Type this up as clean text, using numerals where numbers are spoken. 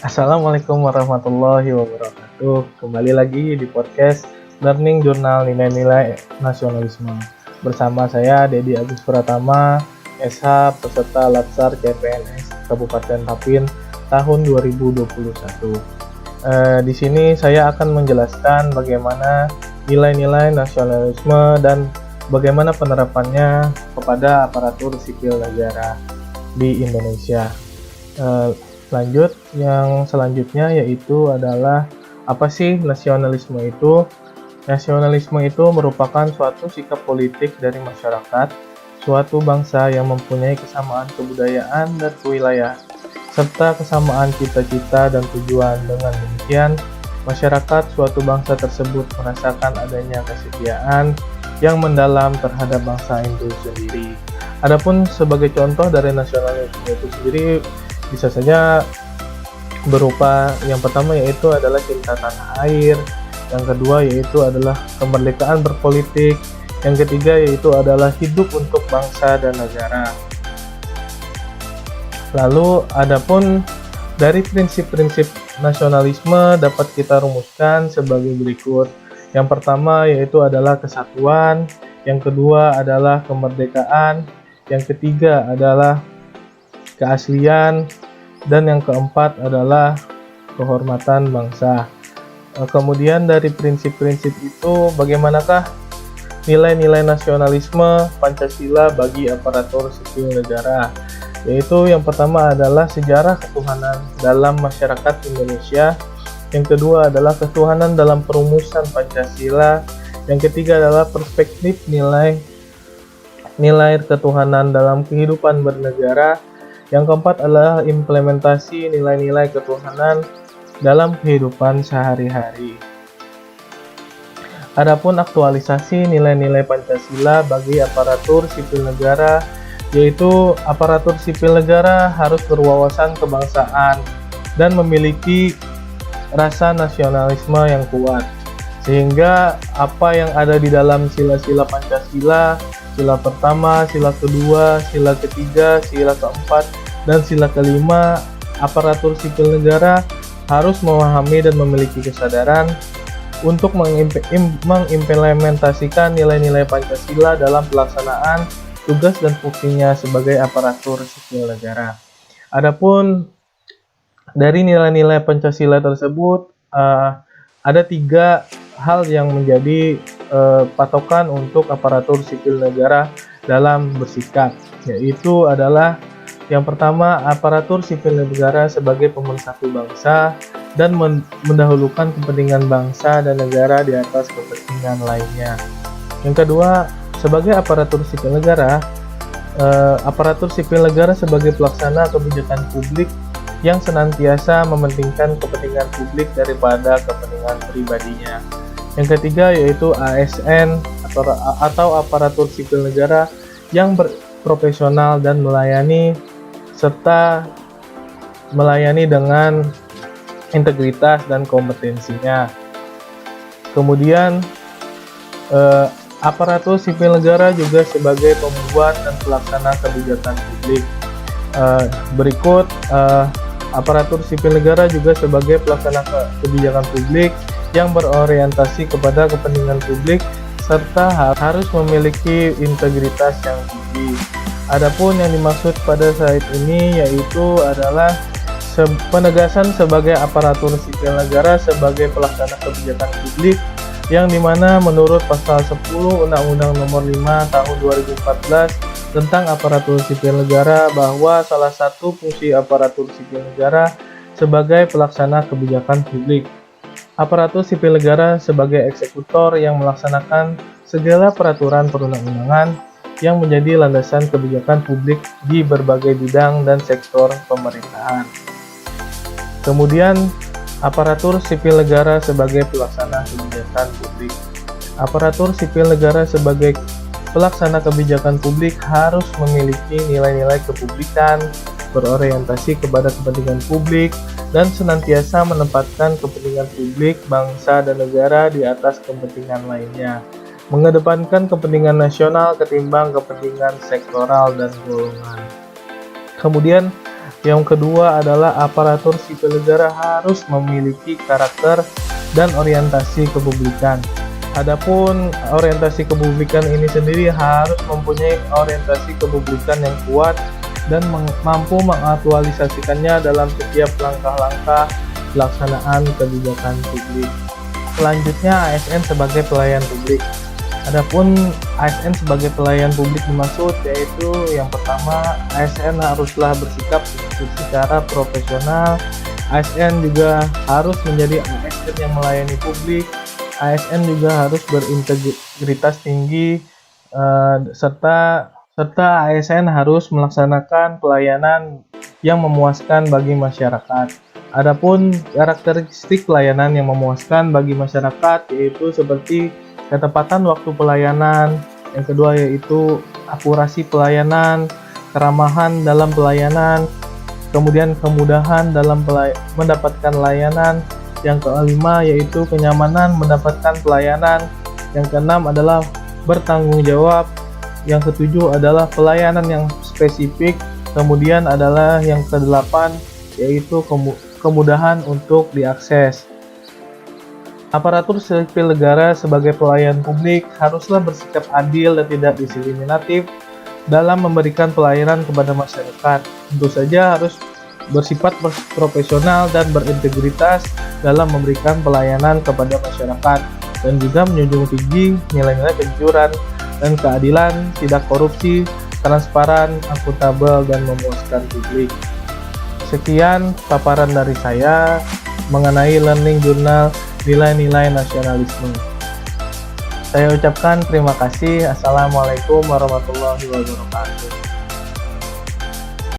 Assalamualaikum warahmatullahi wabarakatuh. Kembali lagi di podcast Learning Jurnal Nilai-Nilai Nasionalisme. Bersama saya Dedi Agus Pratama, SH peserta Latsar CPNS Kabupaten Tapin tahun 2021. Di sini saya akan menjelaskan bagaimana nilai-nilai nasionalisme dan bagaimana penerapannya kepada aparatur sipil negara di Indonesia. Lanjut, yang selanjutnya yaitu adalah apa sih nasionalisme itu? Nasionalisme itu merupakan suatu sikap politik dari masyarakat, suatu bangsa yang mempunyai kesamaan kebudayaan dan kewilayahan, serta kesamaan cita-cita dan tujuan. Dengan demikian, masyarakat suatu bangsa tersebut merasakan adanya kesetiaan yang mendalam terhadap bangsa itu sendiri. Adapun sebagai contoh dari nasionalisme itu sendiri, bisa saja berupa yang pertama yaitu adalah cinta tanah air, yang kedua yaitu adalah kemerdekaan berpolitik, yang ketiga yaitu adalah hidup untuk bangsa dan negara. Lalu adapun dari prinsip-prinsip nasionalisme dapat kita rumuskan sebagai berikut. Yang pertama yaitu adalah kesatuan, yang kedua adalah kemerdekaan, yang ketiga adalah keaslian, dan yang keempat adalah kehormatan bangsa. Kemudian dari prinsip-prinsip itu, bagaimanakah nilai-nilai nasionalisme Pancasila bagi aparatur sipil negara? Yaitu yang pertama adalah sejarah ketuhanan dalam masyarakat Indonesia, yang kedua adalah ketuhanan dalam perumusan Pancasila, yang ketiga adalah perspektif nilai ketuhanan dalam kehidupan bernegara, yang keempat adalah implementasi nilai-nilai ketuhanan dalam kehidupan sehari-hari. Adapun aktualisasi nilai-nilai Pancasila bagi aparatur sipil negara, yaitu aparatur sipil negara harus berwawasan kebangsaan dan memiliki rasa nasionalisme yang kuat, sehingga apa yang ada di dalam sila-sila Pancasila, sila pertama, sila kedua, sila ketiga, sila keempat, dan sila kelima, aparatur sipil negara harus memahami dan memiliki kesadaran untuk mengimplementasikan nilai-nilai Pancasila dalam pelaksanaan tugas dan fungsinya sebagai aparatur sipil negara. Adapun dari nilai-nilai Pancasila tersebut, ada 3 hal yang menjadi patokan untuk aparatur sipil negara dalam bersikap, yaitu adalah yang pertama, aparatur sipil negara sebagai pemersatu bangsa dan mendahulukan kepentingan bangsa dan negara di atas kepentingan lainnya. Yang kedua, sebagai aparatur sipil negara, aparatur sipil negara sebagai pelaksana kebijakan publik yang senantiasa mementingkan kepentingan publik daripada kepentingan pribadinya. Yang ketiga yaitu ASN atau aparatur sipil negara yang berprofesional dan melayani dengan integritas dan kompetensinya. Kemudian aparatur sipil negara juga sebagai pembuat dan pelaksana kebijakan publik. Berikut aparatur sipil negara juga sebagai pelaksana kebijakan publik yang berorientasi kepada kepentingan publik serta harus memiliki integritas yang tinggi. Adapun yang dimaksud pada saat ini yaitu adalah penegasan sebagai aparatur sipil negara sebagai pelaksana kebijakan publik, yang dimana menurut pasal 10 Undang-Undang Nomor 5 Tahun 2014 tentang aparatur sipil negara bahwa salah satu fungsi aparatur sipil negara sebagai pelaksana kebijakan publik. Aparatur sipil negara sebagai eksekutor yang melaksanakan segala peraturan perundang-undangan yang menjadi landasan kebijakan publik di berbagai bidang dan sektor pemerintahan. Kemudian, aparatur sipil negara sebagai pelaksana kebijakan publik. Aparatur sipil negara sebagai pelaksana kebijakan publik harus memiliki nilai-nilai kepublikan, berorientasi kepada kepentingan publik, dan senantiasa menempatkan kepentingan publik, bangsa, dan negara di atas kepentingan lainnya, mengedepankan kepentingan nasional ketimbang kepentingan sektoral dan golongan. Kemudian Yang kedua adalah aparatur sipil negara harus memiliki karakter dan orientasi kepublikan. Adapun orientasi kepublikan ini sendiri harus mempunyai orientasi kepublikan yang kuat dan mampu mengaktualisasikannya dalam setiap langkah-langkah pelaksanaan kebijakan publik. Selanjutnya, ASN sebagai pelayan publik. Adapun ASN sebagai pelayan publik dimaksud yaitu yang pertama, ASN haruslah bersikap secara profesional. ASN juga harus menjadi ASN yang melayani publik. ASN juga harus berintegritas tinggi, serta ASN harus melaksanakan pelayanan yang memuaskan bagi masyarakat. Adapun karakteristik pelayanan yang memuaskan bagi masyarakat yaitu seperti ketepatan waktu pelayanan, yang kedua yaitu akurasi pelayanan, keramahan dalam pelayanan, kemudian kemudahan dalam mendapatkan layanan, yang kelima yaitu kenyamanan mendapatkan pelayanan, yang keenam adalah bertanggung jawab, yang ketujuh adalah pelayanan yang spesifik, kemudian adalah yang kedelapan yaitu kemudahan untuk diakses. Aparatur sipil negara sebagai pelayan publik haruslah bersikap adil dan tidak diskriminatif dalam memberikan pelayanan kepada masyarakat. Tentu saja harus bersifat profesional dan berintegritas dalam memberikan pelayanan kepada masyarakat, dan juga menjunjung tinggi nilai-nilai kejujuran dan keadilan, tidak korupsi, transparan, akuntabel, dan memuaskan publik. Sekian paparan dari saya mengenai Learning Journal Nilai-Nilai Nasionalisme. Saya ucapkan terima kasih. Assalamualaikum warahmatullahi wabarakatuh.